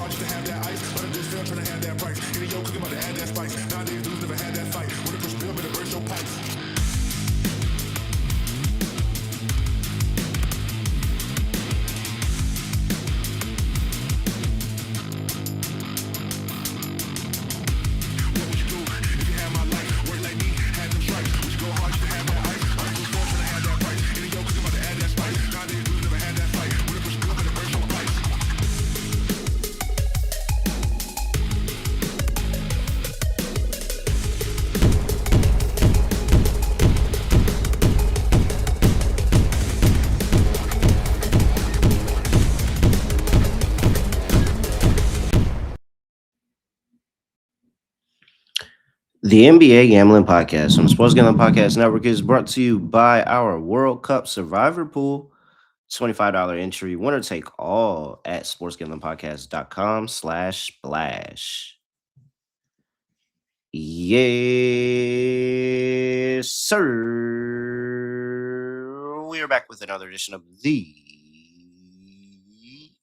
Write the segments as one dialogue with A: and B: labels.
A: hard just to have that ice, but I'm just still trying to have that price. Any yo cooking about to add that spice. Nowadays dudes never had that fight. When it push bill, better burst your pipes.
B: The NBA Gambling Podcast on the Sports Gambling Podcast Network is brought to you by our World Cup Survivor Pool. $25 entry, winner take all at sportsgamblingpodcast.com/splash. Yes, sir. We are back with another edition of the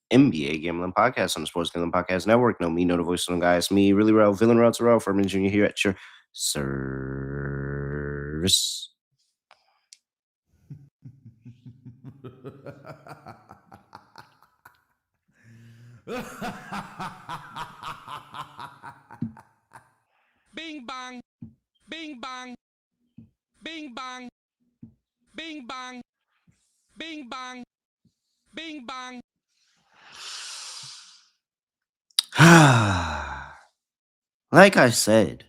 B: NBA Gambling Podcast on the Sports Gambling Podcast Network. No me, no the voice of the guy. It's me, really real, villain real, Terrell Furman Jr. here at your service.
C: Bing bang, bing bang, bing bang, bing bang, bing bang, bing bang.
B: Like I said,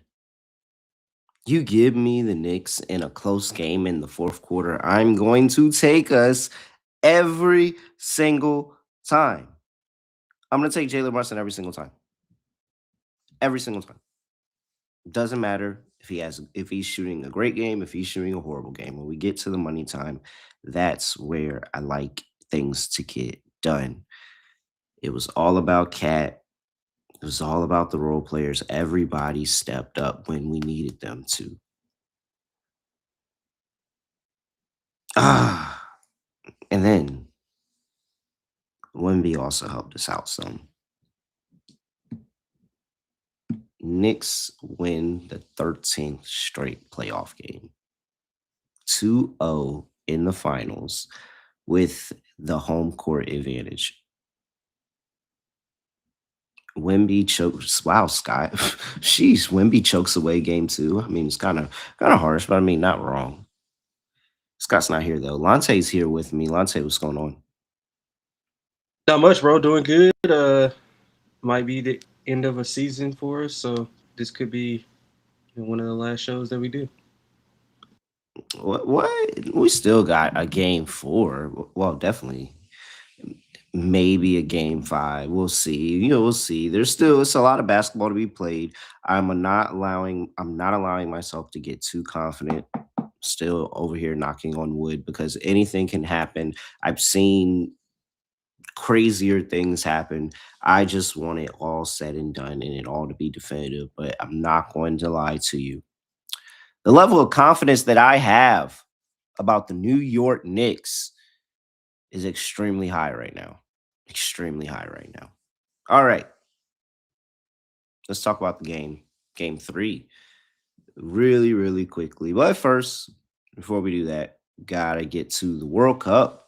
B: you give me the Knicks in a close game in the fourth quarter, I'm going to take us every single time. I'm going to take Jalen Brunson every single time. Every single time. Doesn't matter if he's shooting a great game, if he's shooting a horrible game. When we get to the money time, that's where I like things to get done. It was all about Cat. It was all about the role players. Everybody stepped up when we needed them to. And then Wemby also helped us out some. Knicks win the 13th straight playoff game. 2-0 in the finals with the home court advantage. Wemby chokes. Wow, Scott. Sheesh, Wemby chokes away game 2. I mean, it's kind of harsh, but I mean, not wrong. Scott's not here though. Lonte's here with me. Lonte, what's going on?
D: Not much, bro. Doing good. Might be the end of a season for us, so this could be one of the last shows that we do.
B: What? We still got a game 4. Well, definitely. Maybe a game 5. We'll see. We'll see. It's a lot of basketball to be played. I'm not allowing myself to get too confident. Still over here knocking on wood because anything can happen. I've seen crazier things happen. I just want it all said and done and it all to be definitive, but I'm not going to lie to you. The level of confidence that I have about the New York Knicks is extremely high right now. Extremely high right now. All right. Let's talk about the game. Game 3. Really, really quickly. But first, before we do that, gotta get to the World Cup.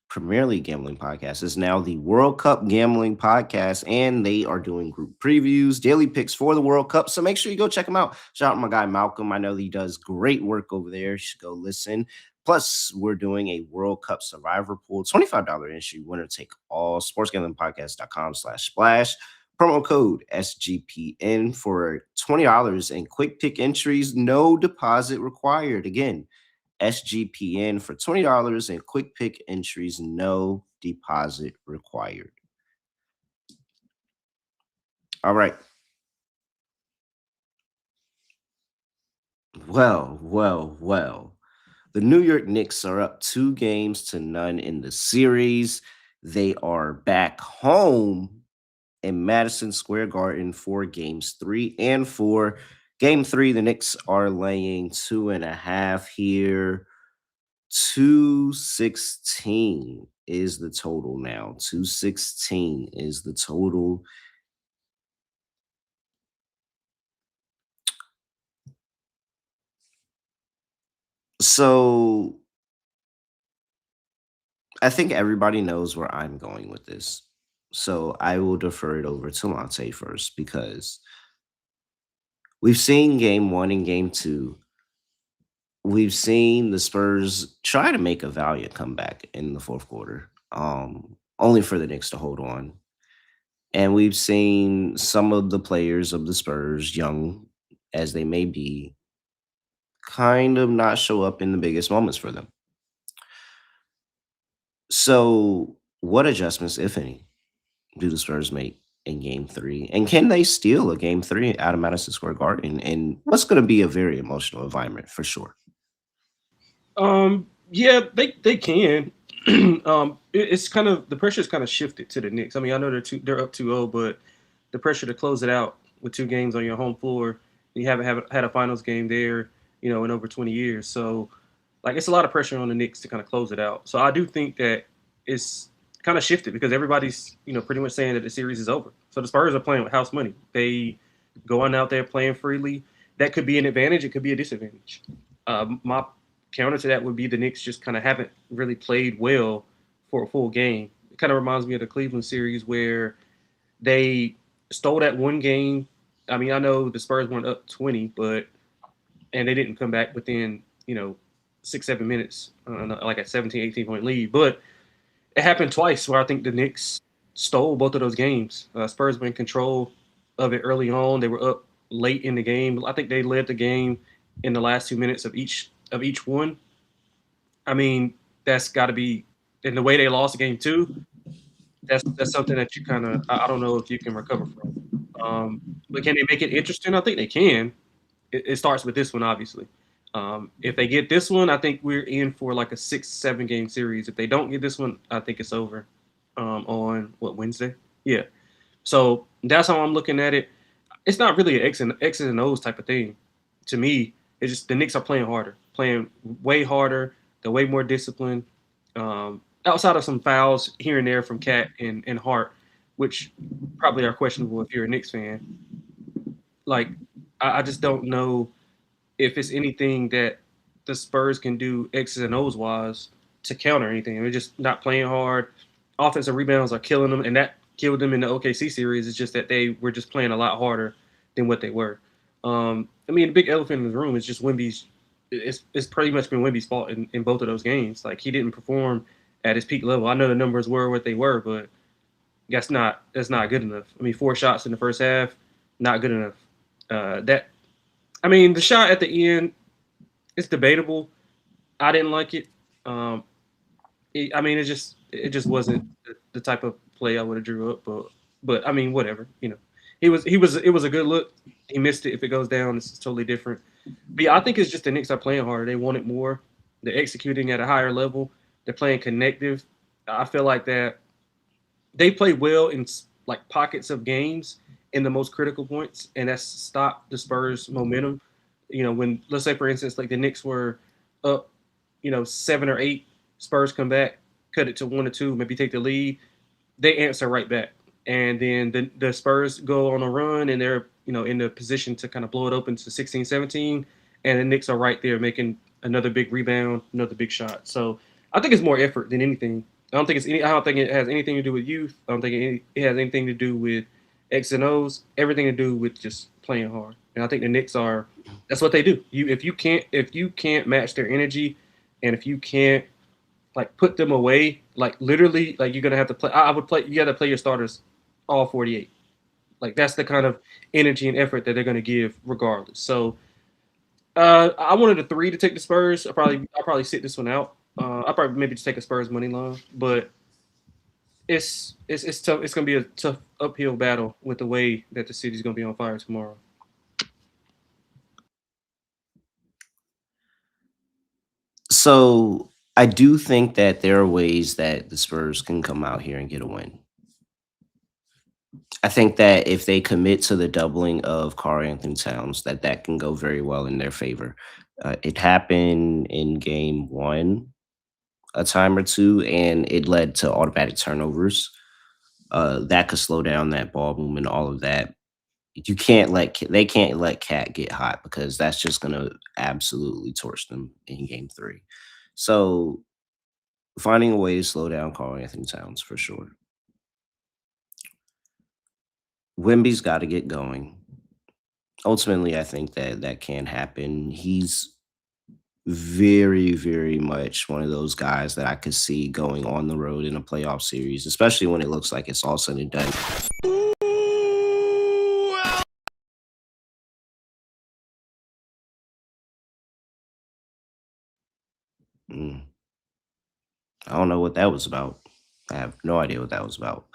B: Premier League Gambling Podcast is now the World Cup Gambling Podcast, and they are doing group previews, daily picks for the World Cup. So make sure you go check them out. Shout out to my guy Malcolm. I know he does great work over there. You should go listen. Plus, we're doing a World Cup Survivor Pool, $25 entry, winner take all. sportsgamblingpodcast.com/splash. Promo code SGPN for $20 in quick pick entries, no deposit required. Again, SGPN for $20 in quick pick entries, no deposit required. All right. Well. The New York Knicks are up 2-0 in the series. They are back home in Madison Square Garden for games 3 and 4. Game 3, the Knicks are laying 2.5 here. 216 is the total now. 216 is the total. So I think everybody knows where I'm going with this. So I will defer it over to Lonte first because we've seen game one and game two. We've seen the Spurs try to make a valiant comeback in the fourth quarter, only for the Knicks to hold on. And we've seen some of the players of the Spurs, young as they may be, kind of not show up in the biggest moments for them. So, what adjustments, if any, do the Spurs make in game three? And can they steal a game three out of Madison Square Garden? And what's going to be a very emotional environment for sure?
D: Yeah, they can. It's kind of the pressure's kind of shifted to the Knicks. I mean, I know they're up 2-0, but the pressure to close it out with two games on your home floor, you haven't had a finals game there, in over 20 years. So, like, it's a lot of pressure on the Knicks to kind of close it out. So I do think that it's kind of shifted because everybody's, pretty much saying that the series is over. So the Spurs are playing with house money. They going out there playing freely. That could be an advantage. It could be a disadvantage. My counter to that would be the Knicks just kind of haven't really played well for a full game. It kind of reminds me of the Cleveland series where they stole that one game. I mean, I know the Spurs weren't up 20, and they didn't come back within, 6-7 minutes, like a 17, 18-point lead. But it happened twice where I think the Knicks stole both of those games. Spurs were in control of it early on. They were up late in the game. I think they led the game in the last 2 minutes of each one. I mean, that's got to be, in the way they lost game two, that's something that you kind of, I don't know if you can recover from. But can they make it interesting? I think they can. It starts with this one, obviously. If they get this one, I think we're in for like a 6-7 game series. If they don't get this one, I think it's over on Wednesday? Yeah. So that's how I'm looking at it. It's not really an X's and O's type of thing. To me, it's just the Knicks are playing harder, playing way harder. They're way more disciplined. Outside of some fouls here and there from Cat and Hart, which probably are questionable if you're a Knicks fan. Like, I just don't know if it's anything that the Spurs can do X's and O's wise to counter anything. They're just not playing hard. Offensive rebounds are killing them, and that killed them in the OKC series. It's just that they were just playing a lot harder than what they were. I mean, the big elephant in the room is just Wemby's. It's pretty much been Wemby's fault in both of those games. Like, he didn't perform at his peak level. I know the numbers were what they were, but that's not good enough. I mean, 4 shots in the first half, not good enough. The shot at the end, it's debatable. I didn't like it. It just wasn't the type of play I would have drew up. But I mean, whatever. It was a good look. He missed it. If it goes down, it's totally different. But yeah, I think it's just the Knicks are playing harder. They want it more. They're executing at a higher level. They're playing connective. I feel like that they play well in like pockets of games in the most critical points, and that's stopped the Spurs' momentum. When, let's say, for instance, like the Knicks were up, 7 or 8, Spurs come back, cut it to 1 or 2, maybe take the lead, they answer right back. And then the Spurs go on a run, and they're, in the position to kind of blow it open to 16, 17, and the Knicks are right there making another big rebound, another big shot. So I think it's more effort than anything. I don't think it has anything to do with youth. I don't think it has anything to do with X and O's. Everything to do with just playing hard. And I think the Knicks are. That's what they do. If you can't match their energy, and if you can't like put them away, like literally, like you're gonna have to play. I would play. You got to play your starters all 48. Like, that's the kind of energy and effort that they're gonna give regardless. So I wanted a 3 to take the Spurs. I'll probably sit this one out. I'll probably maybe just take a Spurs money line, but it's tough. It's gonna be a tough uphill battle with the way that the city's gonna be on fire tomorrow.
B: So I do think that there are ways that the Spurs can come out here and get a win. I think that if they commit to the doubling of Karl Anthony Towns, that can go very well in their favor. It happened in game one a time or two, and it led to automatic turnovers. That could slow down that ball movement, all of that. They can't let Cat get hot because that's just gonna absolutely torch them in game three. So finding a way to slow down Karl Anthony Towns for sure. Wemby's got to get going. Ultimately, I think that that can happen. He's very, very much one of those guys that I could see going on the road in a playoff series, especially when it looks like it's all said and done. Mm, I don't know what that was about. I have no idea what that was about.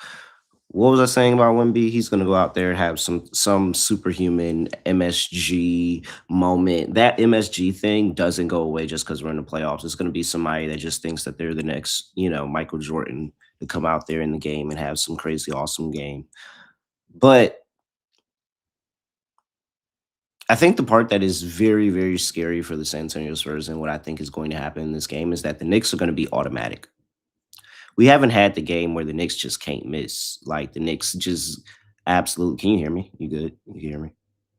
B: What was I saying about Wemby? He's going to go out there and have some superhuman MSG moment. That MSG thing doesn't go away just because we're in the playoffs. It's going to be somebody that just thinks that they're the next, Michael Jordan to come out there in the game and have some crazy awesome game. But I think the part that is very, very scary for the San Antonio Spurs and what I think is going to happen in this game is that the Knicks are going to be automatic. We haven't had the game where the Knicks just can't miss. Like the Knicks just absolutely. Can you hear me? You good? You can hear me?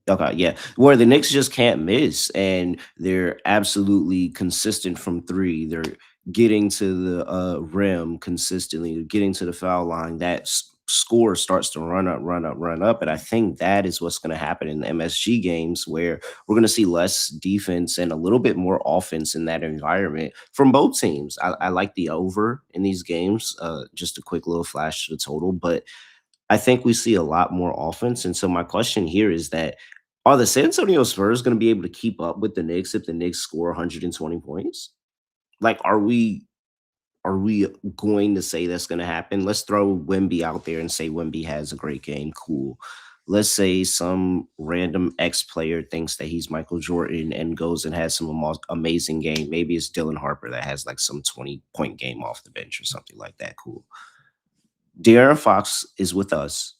B: Okay, yeah. Where the Knicks just can't miss and they're absolutely consistent from three. They're getting to the rim consistently, getting to the foul line. That score starts to run up, run up, run up. And I think that is what's going to happen in the MSG games where we're going to see less defense and a little bit more offense in that environment from both teams. I like the over in these games. Just a quick little flash to the total, but I think we see a lot more offense. And so my question here is that are the San Antonio Spurs going to be able to keep up with the Knicks if the Knicks score 120 points? Like, are we going to say that's going to happen? Let's throw Wemby out there and say Wemby has a great game. Cool. Let's say some random X player thinks that he's Michael Jordan and goes and has some amazing game. Maybe it's Dylan Harper that has like some 20-point game off the bench or something like that. Cool. De'Aaron Fox is with us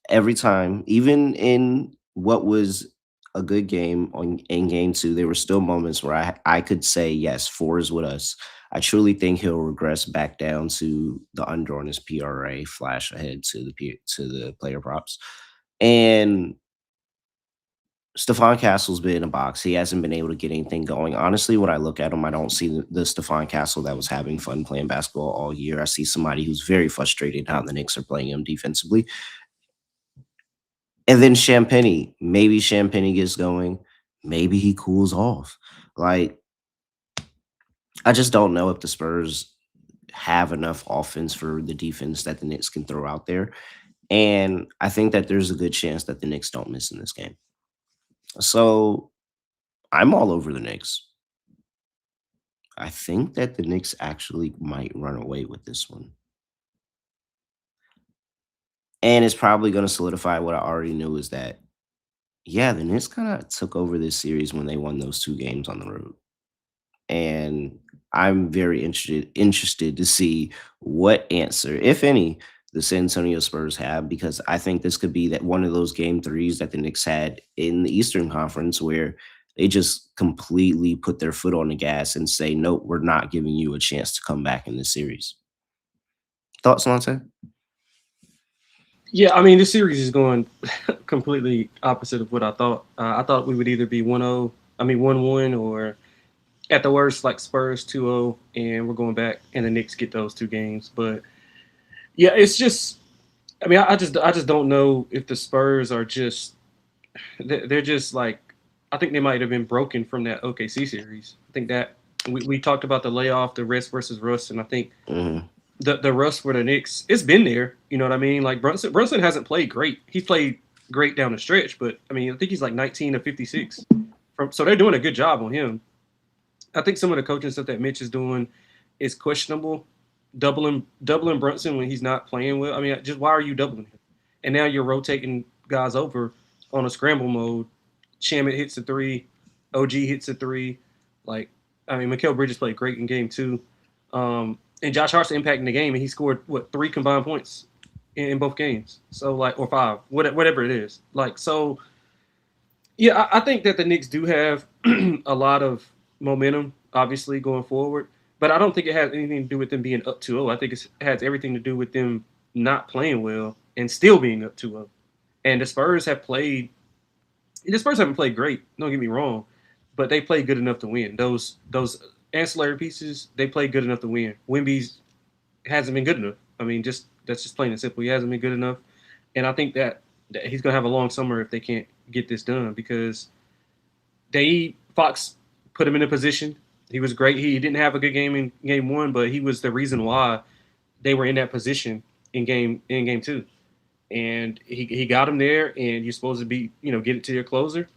B: every time, even in what was a good game in game two. There were still moments where I could say, yes, 4 is with us. I truly think he'll regress back down to the under on his PRA, flash ahead to the player props. And Stephon Castle's been in a box. He hasn't been able to get anything going. Honestly, when I look at him, I don't see the Stephon Castle that was having fun playing basketball all year. I see somebody who's very frustrated how the Knicks are playing him defensively. And then Champagny, maybe Champagny gets going. Maybe he cools off. Like, I just don't know if the Spurs have enough offense for the defense that the Knicks can throw out there. And I think that there's a good chance that the Knicks don't miss in this game. So I'm all over the Knicks. I think that the Knicks actually might run away with this one. And it's probably going to solidify what I already knew is that, yeah, the Knicks kind of took over this series when they won those 2 games on the road. And I'm very interested to see what answer, if any, the San Antonio Spurs have, because I think this could be that one of those game 3s that the Knicks had in the Eastern Conference where they just completely put their foot on the gas and say, nope, we're not giving you a chance to come back in this series. Thoughts, Lonte?
D: Yeah, I mean, this series is going completely opposite of what I thought. I thought we would either be 1-1, or at the worst, like Spurs 2-0, and we're going back, and the Knicks get those 2 games. But yeah, it's just, I mean, I just don't know if the Spurs are just, they're just like, I think they might have been broken from that OKC series. I think that we talked about the layoff, the rest versus rust, and I think the rust for the Knicks, it's been there. You know what I mean? Like Brunson hasn't played great. He's played great down the stretch, but I mean, I think he's like 19 of 56. So they're doing a good job on him. I think some of the coaching stuff that Mitch is doing is questionable. Doubling Brunson when he's not playing well. I mean, just why are you doubling him? And now you're rotating guys over on a scramble mode. Shamet hits a 3, OG hits a 3. Like, I mean, Mikal Bridges played great in game 2. And Josh Hart's impacting the game, and he scored 3 combined points in both games. So like, or 5, whatever it is. Like, so yeah, I think that the Knicks do have a lot of momentum, obviously, going forward. But I don't think it has anything to do with them being up 2-0. I think it has everything to do with them not playing well and still being up 2-0. And the Spurs haven't played great. Don't get me wrong, but they played good enough to win. Those ancillary pieces, they played good enough to win. Wemby's hasn't been good enough. I mean, that's just plain and simple. He hasn't been good enough, and I think that he's gonna have a long summer if they can't get this done because Fox put him in a position. He was great. He didn't have a good game in game one, but he was the reason why they were in that position in game two. And he got him there, and you're supposed to be, get it to your closer.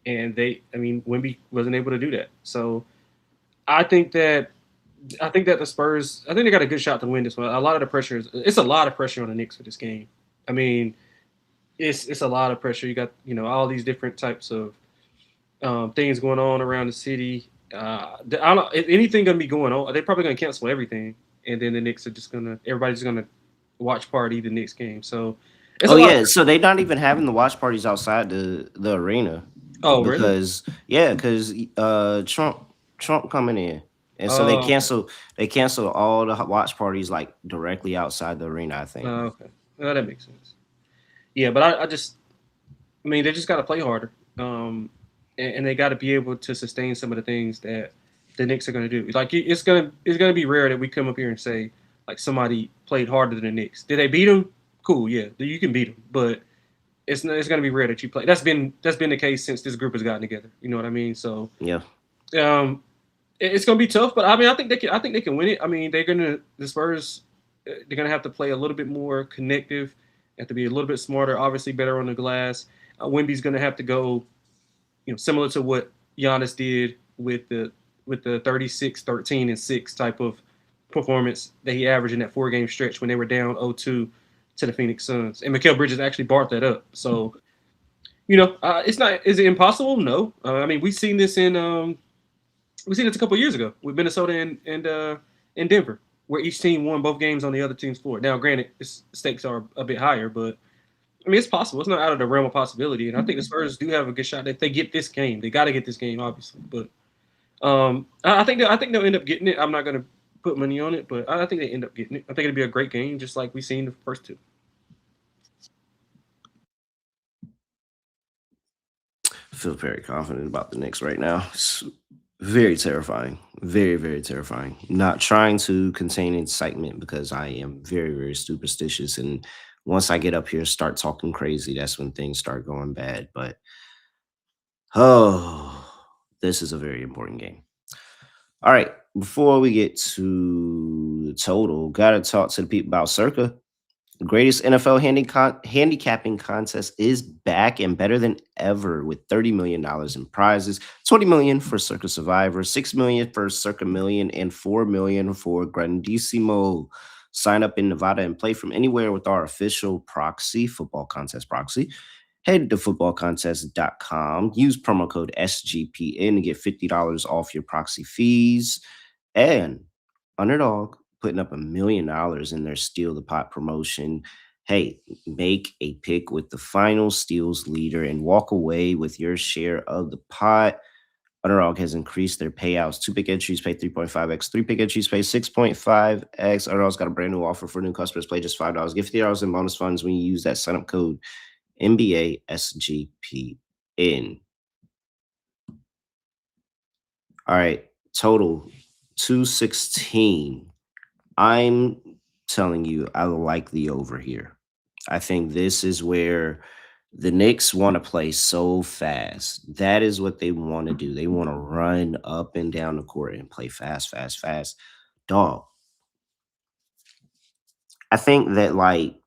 D: And Wemby wasn't able to do that. So I think that the Spurs, I think they got a good shot to win this one. A lot of the pressure it's a lot of pressure on the Knicks for this game. I mean, it's a lot of pressure. You got, all these different types of things going on around the city. I don't know if anything gonna be going on. They're probably gonna cancel everything, and then the Knicks are everybody's gonna watch party the Knicks game. So it's
B: Oh yeah, so they're not even having the watch parties outside the arena.
D: Oh really?
B: Because Trump coming in, and so they cancel all the watch parties like directly outside the arena. I think.
D: Okay, well, that makes sense. Yeah, but they just got to play harder, and they got to be able to sustain some of the things that the Knicks are going to do. Like it's gonna be rare that we come up here and say like somebody played harder than the Knicks. Did they beat them? Cool, yeah, you can beat them, but it's going to be rare that you play. That's been the case since this group has gotten together. You know what I mean? So
B: yeah,
D: it's going to be tough, but I mean, I think they can win it. I mean, the Spurs, they're going to have to play a little bit more connective, have to be a little bit smarter, obviously better on the glass. Wemby's going to have to go, similar to what Giannis did with the 36, 13, and 6 type of performance that he averaged in that 4-game stretch when they were down 0-2 to the Phoenix Suns. And Mikal Bridges actually brought that up. So, it's not. Is it impossible? No. I mean, we've seen this a couple of years ago with Minnesota and Denver, where each team won both games on the other team's floor. Now, granted, stakes are a bit higher, but I mean, it's possible. It's not out of the realm of possibility. And I think the Spurs do have a good shot if they get this game. They got to get this game, obviously. But I think they'll end up getting it. I'm not going to put money on it, but I think they end up getting it. I think it'll be a great game, just like we've seen the first two.
B: I feel very confident about the Knicks right now. It's very terrifying. Very, very terrifying. Not trying to contain excitement because I am very, very superstitious. And once I get up here, start talking crazy, that's when things start going bad. But, this is a very important game. All right. Before we get to the total, got to talk to the people about Circa. The greatest NFL handicapping contest is back and better than ever with $30 million in prizes, $20 million for Circa Survivor, $6 million for Circa Million, and $4 million for Grandissimo. Sign up in Nevada and play from anywhere with our official proxy, football contest proxy. Head to footballcontest.com. Use promo code SGPN to get $50 off your proxy fees. And Underdog putting up $1 million in their Steal the Pot promotion. Hey, make a pick with the final steals leader and walk away with your share of the pot. Underdog has increased their payouts. 2-pick entries pay 3.5x. 3-pick entries pay 6.5x. Underdog's got a brand new offer for new customers. Play just $5. Get $50 in bonus funds when you use that sign-up code NBA SGPN. All right, total 216. I'm telling you, I like the over here. I think this is where the Knicks want to play so fast. That is what they want to do. They want to run up and down the court and play fast, fast, fast. Dog. I think that like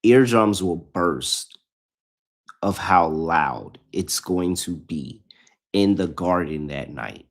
B: eardrums will burst of how loud it's going to be in the Garden that night.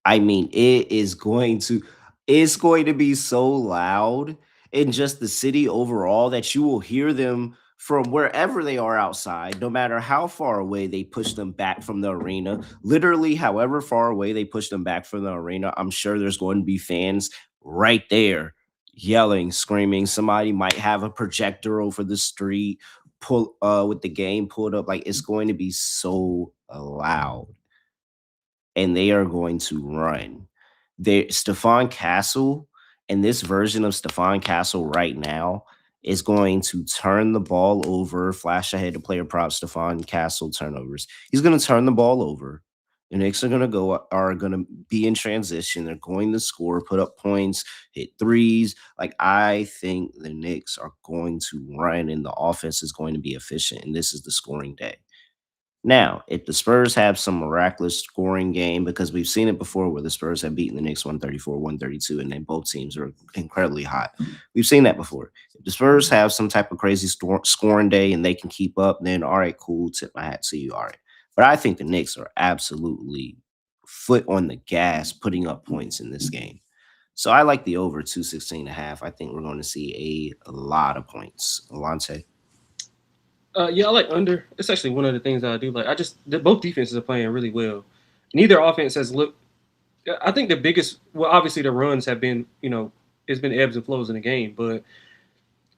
B: I mean, it's going to be so loud in just the city overall that you will hear them from wherever they are outside, no matter how far away they push them back from the arena. Literally, however far away they push them back from the arena, I'm sure there's going to be fans right there yelling, screaming. Somebody might have a projector over the street, with the game pulled up. Like, it's going to be so loud. and they are going to run. Stephon Castle and this version of Stephon Castle right now is going to turn the ball over. Flash ahead to player props. Stephon Castle turnovers. He's going to turn the ball over. The Knicks are going to be in transition. They're going to score, put up points, hit threes. Like, I think the Knicks are going to run, and the offense is going to be efficient. And this is the scoring day. Now, if the Spurs have some miraculous scoring game, because we've seen it before where the Spurs have beaten the Knicks 134, 132, and then both teams are incredibly hot. We've seen that before. If the Spurs have some type of crazy scoring day and they can keep up, then all right, cool, tip my hat to you, all right. But I think the Knicks are absolutely foot on the gas putting up points in this game. So I like the over 216.5. I think we're going to see a lot of points. Lonte.
D: Yeah, I like under. It's actually one of the things that I do like. Both defenses are playing really well. Neither offense has looked. I think the biggest, well, obviously the runs have been, it's been ebbs and flows in the game, but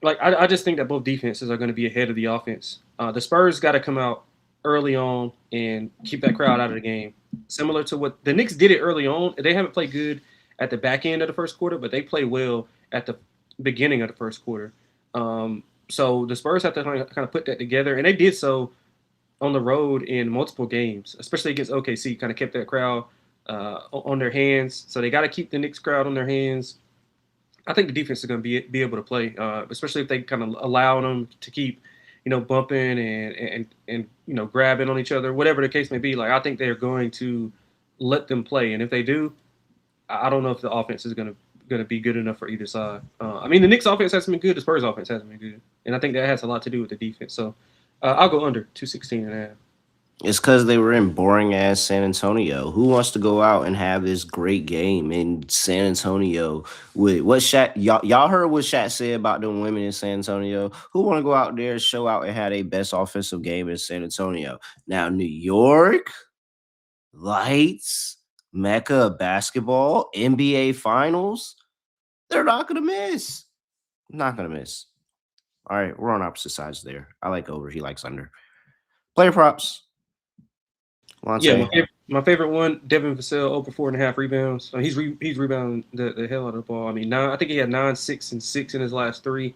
D: like I just think that both defenses are going to be ahead of the offense. The Spurs got to come out early on and keep that crowd out of the game, similar to what the Knicks did it early on. They haven't played good at the back end of the first quarter, but they play well at the beginning of the first quarter. So the Spurs have to kind of put that together, and they did so on the road in multiple games, especially against OKC. Kind of kept that crowd on their hands, so they got to keep the Knicks crowd on their hands. I think the defense is going to be able to play, especially if they kind of allow them to keep, bumping and grabbing on each other, whatever the case may be. Like, I think they're going to let them play, and if they do, I don't know if the offense is going to be good enough for either side. I mean, the Knicks offense hasn't been good, the Spurs offense hasn't been good, and I think that has a lot to do with the defense. So I'll go under 216.5.
B: It's because they were in boring ass San Antonio. Who wants to go out and have this great game in San Antonio with what Shaq? Y'all heard what Shaq said about them women in San Antonio. Who want to go out there, show out, and have a best offensive game in San Antonio? Now, New York, lights, Mecca of basketball, NBA Finals. They're not gonna miss. Not gonna miss. All right, we're on opposite sides there. I like over. He likes under. Player props. Lonte.
D: Yeah, my favorite one, Devin Vassell, over 4.5 rebounds. He's rebounding the hell out of the ball. I mean, I think he had 9, 6, and 6 in his last 3.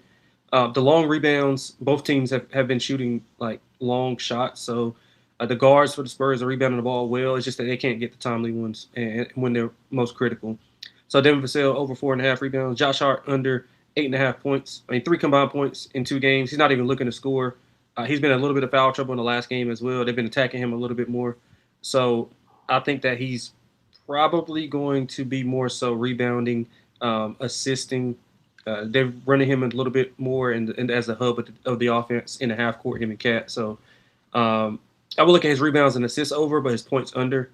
D: The long rebounds, both teams have been shooting like long shots. So the guards for the Spurs are rebounding the ball well. It's just that they can't get the timely ones and when they're most critical. So Devin Vassell over 4.5 rebounds. Josh Hart under 8.5 points. I mean, 3 combined points in 2 games. He's not even looking to score. He's been a little bit of foul trouble in the last game as well. They've been attacking him a little bit more. So I think that he's probably going to be more so rebounding, assisting. They're running him a little bit more and as the hub of the offense in the half court, him and Cat. So I would look at his rebounds and assists over, but his points under.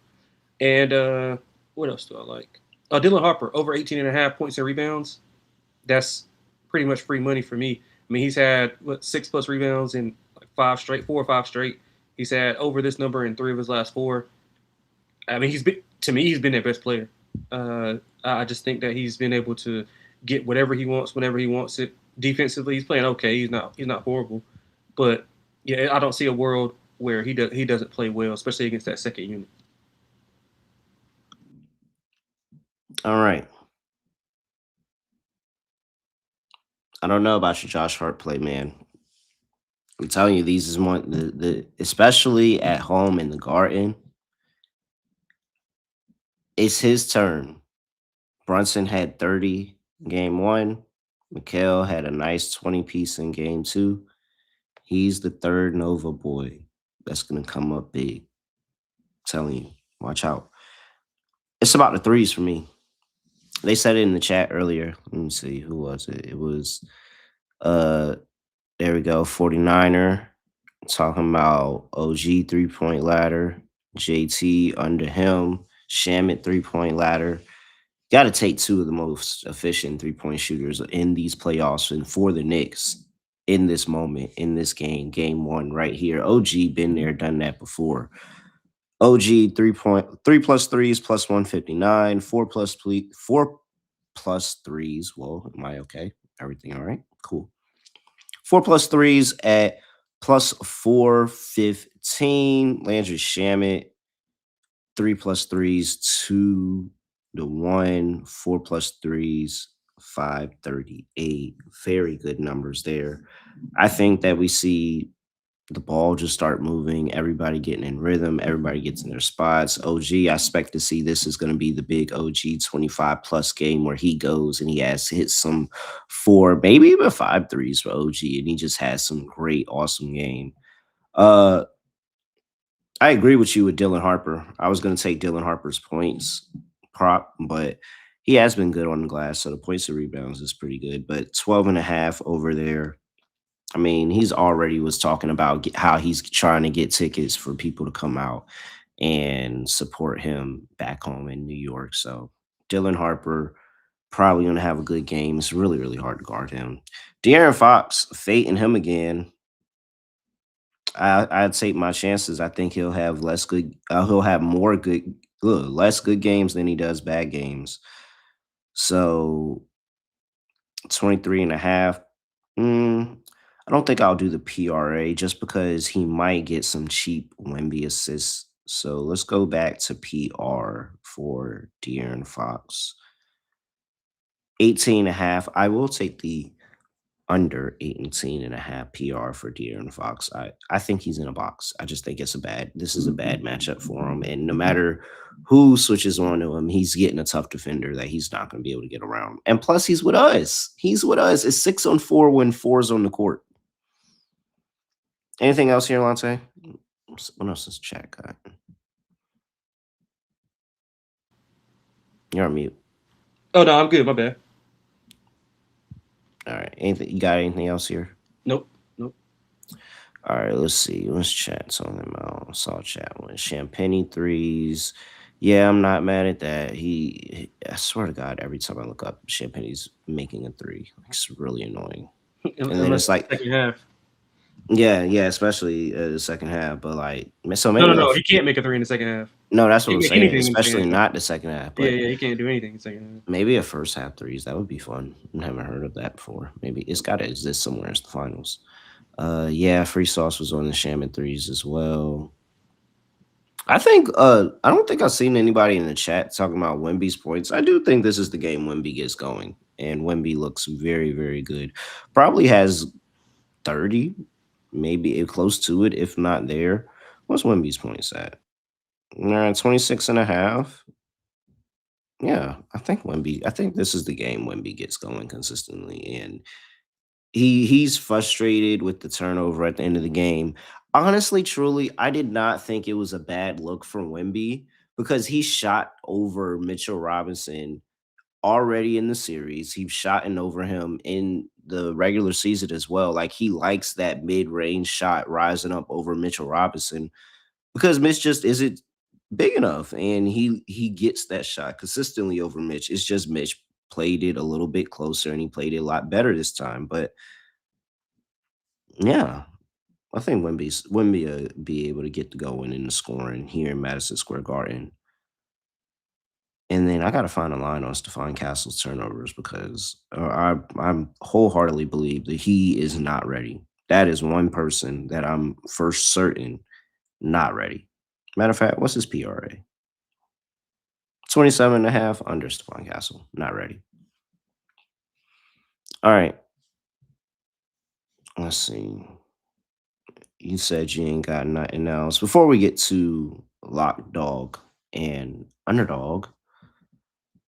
D: And what else do I like? Dylan Harper, over 18.5 points and rebounds. That's pretty much free money for me. I mean, he's had 6+ rebounds in like 4 or 5 straight. He's had over this number in 3 of his last 4. I mean, he's been their best player. I just think that he's been able to get whatever he wants whenever he wants it. Defensively, he's playing okay. He's not horrible, but yeah, I don't see a world where he doesn't play well, especially against that second unit.
B: All right. I don't know about your Josh Hart play, man. I'm telling you, these is one the especially at home in the Garden. It's his turn. Brunson had 30 game 1. Mikal had a nice 20 piece in game 2. He's the third Nova boy that's gonna come up big. I'm telling you, watch out. It's about the threes for me. They said it in the chat earlier. Let me see, who was it? It was there we go, 49er talking about OG 3-point ladder, JT under him, Shamit 3-point ladder. Got to take 2 of the most efficient 3-point shooters in these playoffs and for the Knicks in this moment, in this game, game 1 right here. OG been there, done that before. OG 3 plus threes plus 159, 4 plus threes. Whoa, am I okay? Everything all right? Cool. 4 plus threes at plus 415. Landry Shamit 3+3s, 2-1, 4+3s, 538. Very good numbers there. I think that we see the ball just start moving, everybody getting in rhythm, everybody gets in their spots. OG, I expect to see this is going to be the big OG 25+ game where he goes and he has hit some 4, maybe even 5 threes for OG, and he just has some great, awesome game. I agree with you with Dylan Harper. I was going to take Dylan Harper's points prop, but he has been good on the glass, so the points and rebounds is pretty good. But 12.5 over there. I mean, he's already was talking about how he's trying to get tickets for people to come out and support him back home in New York. So Dylan Harper probably going to have a good game. It's really, really hard to guard him. De'Aaron Fox, fading him again. I'd take my chances. I think he'll have less good. He'll have more good, less good games than he does bad games. So 23.5. I don't think I'll do the PRA just because he might get some cheap Wemby assists. So let's go back to PR for De'Aaron Fox. 18.5. I will take the under 18.5 PR for De'Aaron Fox. I think he's in a box. I just think this is a bad matchup for him. And no matter who switches on to him, he's getting a tough defender that he's not going to be able to get around. And plus, he's with us. It's 6-on-4 when 4's on the court. Anything else here, Lonte? What else is chat got? You're on mute.
D: Oh, no, I'm good. My bad.
B: All right. You got anything else here?
D: Nope.
B: All right, let's see. Let's chat something about. Saw chat one. Champagne threes. Yeah, I'm not mad at that. I swear to God, every time I look up, Champagne's making a 3. It's really annoying. And then it's like
D: second half.
B: Yeah, especially the second half. But like, so maybe
D: No, he can't make a 3 in the second half.
B: No, that's what I'm saying.
D: Anything
B: Especially not the second half. But
D: yeah, he can't do anything in the second half.
B: Maybe a first half threes. That would be fun. I haven't heard of that before. Maybe it's got to exist somewhere in the finals. Yeah, Free Sauce was on the Shaman threes as well. I don't think I've seen anybody in the chat talking about Wemby's points. I do think this is the game Wemby gets going, and Wemby looks very, very good. Probably has 30, maybe close to it, if not there. What's Wemby's points at? 26.5. Yeah, I think this is the game Wemby gets going consistently, and he's frustrated with the turnover at the end of the game. Honestly, truly, I did not think it was a bad look from Wemby because he shot over Mitchell Robinson already in the series. He's shot over him in the regular season as well. Like, he likes that mid-range shot rising up over Mitchell Robinson because Mitch just isn't big enough, and he gets that shot consistently over Mitch. It's just Mitch played it a little bit closer, and he played it a lot better this time. But yeah, I think Wemby will be able to get going in the scoring here in Madison Square Garden. And then I got to find a line on Stephon Castle's turnovers because I wholeheartedly believe that he is not ready. That is one person that I'm for certain not ready. Matter of fact, what's his PRA? 27.5 under Stephon Castle. Not ready. All right. Let's see. You said you ain't got nothing else. Before we get to Lock Dog and Underdog,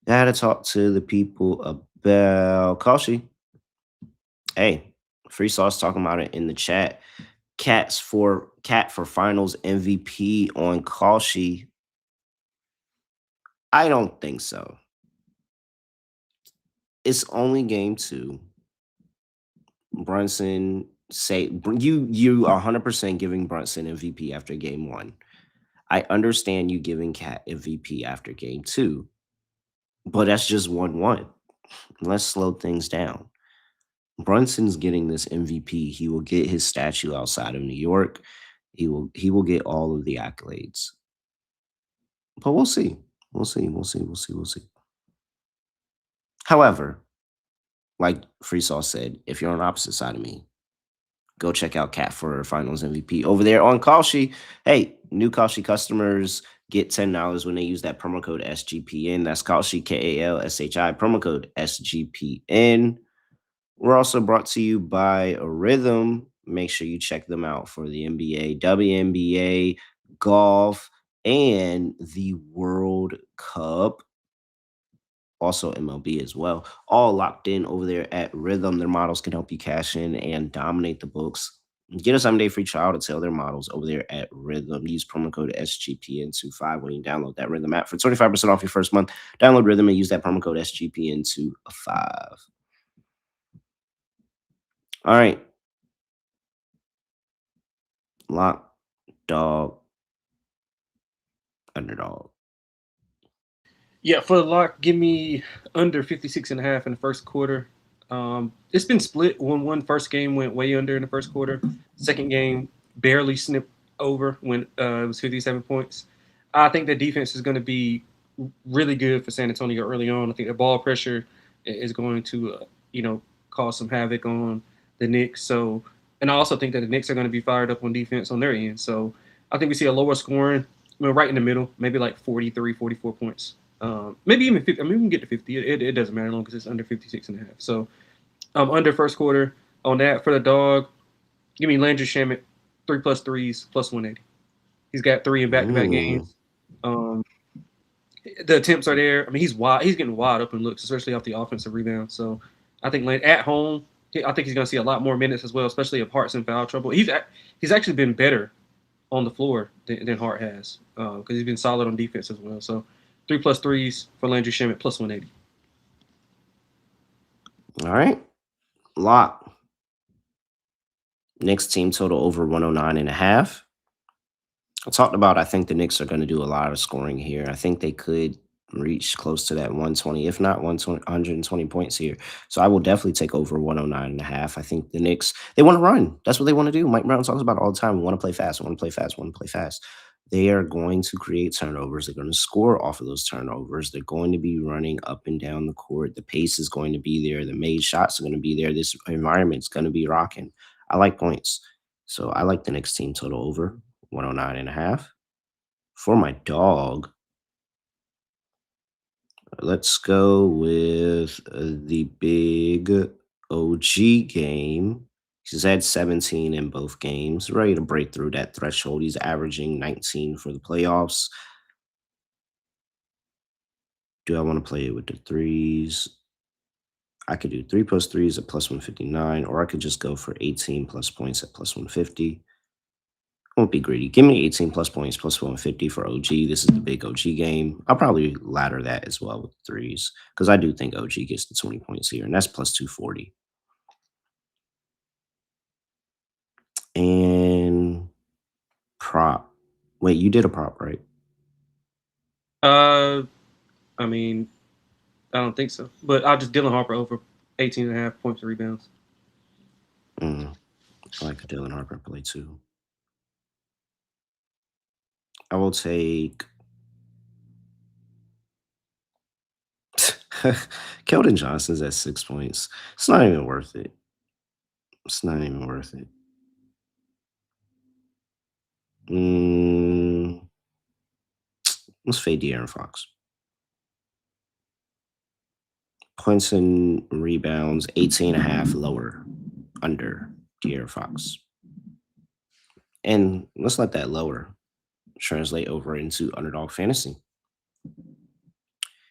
B: I had to talk to the people about Kalshi. Hey, Free Sauce talking about it in the chat. Cat for finals MVP on Kalshi. I don't think so. It's only game 2. Brunson say you are 100% giving Brunson MVP after game 1. I understand you giving Cat MVP after game 2, but that's just 1-1. Let's slow things down. Brunson's getting this MVP. He will get his statue outside of New York. He will get all of the accolades. But we'll see. We'll see. However, like Free Sauce said, if you're on the opposite side of me, go check out Cat for Finals MVP over there on Kalshi. Hey, new Kalshi customers, get $10 when they use that promo code SGPN. That's Kalshi, KALSHI, promo code SGPN. We're also brought to you by Rhythm. Make sure you check them out for the NBA, WNBA, golf, and the World Cup. Also MLB as well. All locked in over there at Rhythm. Their models can help you cash in and dominate the books. Get a 7-day free trial to tell their models over there at Rhythm. Use promo code SGPN25 when you download that Rhythm app for 25% off your first month. Download Rhythm and use that promo code SGPN25. All right. Lock, dog, underdog.
D: Yeah, for the lock, give me under 56.5 in the first quarter. It's been split 1-1. First game went way under in the first quarter. Second game barely snipped over when it was 57 points. I think the defense is going to be really good for San Antonio early on. I think the ball pressure is going to, cause some havoc on the Knicks. So, and I also think that the Knicks are going to be fired up on defense on their end. So, I think we see a lower scoring, right in the middle, maybe like 43, 44 points. Maybe even 50. I mean, we can get to 50. It doesn't matter long because it's under 56.5. So, under first quarter on that for the dog. Give me Landry Shamet, 3+ threes plus 180. He's got 3 in back-to-back games. The attempts are there. I mean, he's wide. He's getting wide open looks, especially off the offensive rebound. So, I think at home, I think he's going to see a lot more minutes as well, especially if Hart's in foul trouble. He's actually been better on the floor than Hart has because he's been solid on defense as well. So, 3+ threes for Landry Shamet plus 180.
B: All right. Lock. Knicks team total over 109.5. I talked about I think the Knicks are going to do a lot of scoring here. I think they could reach close to that 120, if not 120 points here. So I will definitely take over 109.5. I think the Knicks, they want to run. That's what they want to do. Mike Brown talks about it all the time. We want to play fast. We want to play fast. We want to play fast. They are going to create turnovers. They're going to score off of those turnovers. They're going to be running up and down the court. The pace is going to be there. The made shots are going to be there. This environment's going to be rocking. I like points. So I like the Knicks team total over 109.5. For my dog, let's go with the big OG game. He's had 17 in both games, ready to break through that threshold. He's averaging 19 for the playoffs. Do I want to play it with the threes? I could do 3+ threes at plus 159, or I could just go for 18 plus points at plus 150. Won't be greedy. Give me 18 plus points plus 150 for OG. This is the big OG game. I'll probably ladder that as well with threes because I do think OG gets the 20 points here, and that's plus 240. And prop. Wait, you did a prop, right?
D: I mean, I don't think so. But I'll just Dylan Harper over 18.5 points and rebounds.
B: I like the Dylan Harper play too. I will take Keldon Johnson's at 6 points. It's not even worth it. It's not even worth it. Let's fade De'Aaron Fox. Points and rebounds, 18.5 lower, under De'Aaron Fox. And let's let that lower translate over into Underdog Fantasy.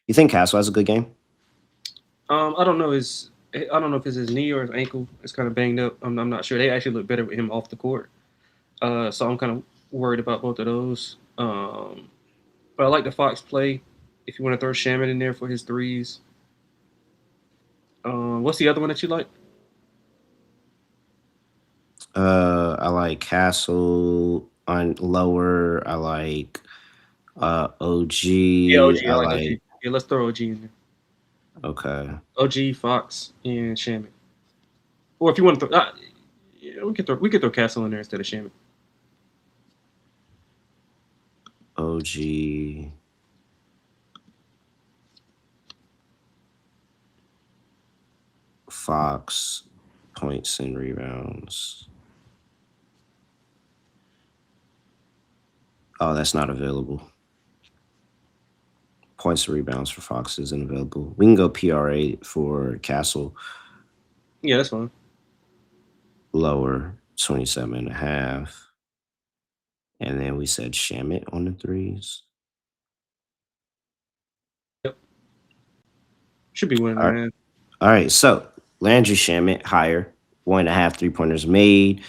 B: You think Castle has a good game?
D: I don't know I don't know if it's his knee or his ankle. It's kind of banged up. I'm not sure. They actually look better with him off the court. So I'm kind of worried about both of those. But I like the Fox play. If you want to throw Shaman in there for his threes. What's the other one that you like?
B: I like Castle on lower. I like OG.
D: Yeah, OG. I like OG. Yeah, let's throw OG in there.
B: Okay.
D: OG, Fox, and Shaman. Or if you want to throw, we could throw Castle in there instead of Shaman.
B: OG. Fox, points and rebounds. Oh, that's not available. Points and rebounds for Fox isn't available. We can go PRA for Castle.
D: Yeah, that's fine.
B: Lower 27.5. And then we said Shamit on the threes.
D: Yep. Should be winning,
B: All right.
D: man.
B: All right. So Landry Shamit higher, 1.5 3-pointers made.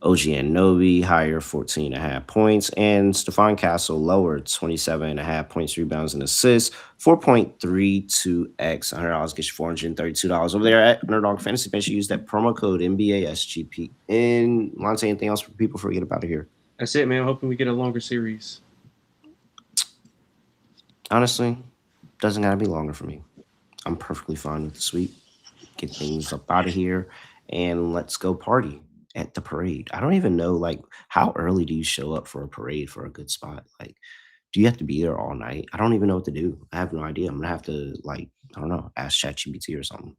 B: OG Anunoby higher, 14.5 points. And Stephon Castle lower, 27.5 points, rebounds, and assists, 4.32x. $100 gets you $432 over there at Underdog Fantasy. Make sure you use that promo code NBA SGPN. Lonte, anything else for people before we get up out of here?
D: That's it, man. I'm hoping we get a longer series.
B: Honestly, doesn't gotta be longer for me. I'm perfectly fine with the sweep. Get things up out of here, and let's go party at the parade. I don't even know, like, how early do you show up for a parade for a good spot? Like, do you have to be there all night? I don't even know what to do. I have no idea. I'm gonna have to, like, I don't know, ask ChatGPT or something.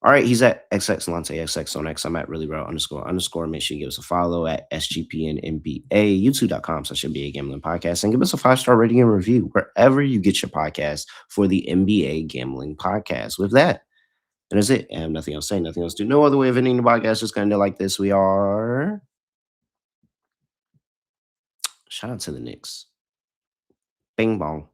B: All right, he's at XX Lonte, XX on X. I'm at really bro __. Make sure you give us a follow at SGPN NBA, youtube.com/NBA Gambling Podcast, and give us a 5-star rating and review wherever you get your podcast for the NBA Gambling Podcast. With that, that is it. I have nothing else to say, nothing else to do. No other way of ending the podcast. Just kind of like this. We are. Shout out to the Knicks. Bing bong.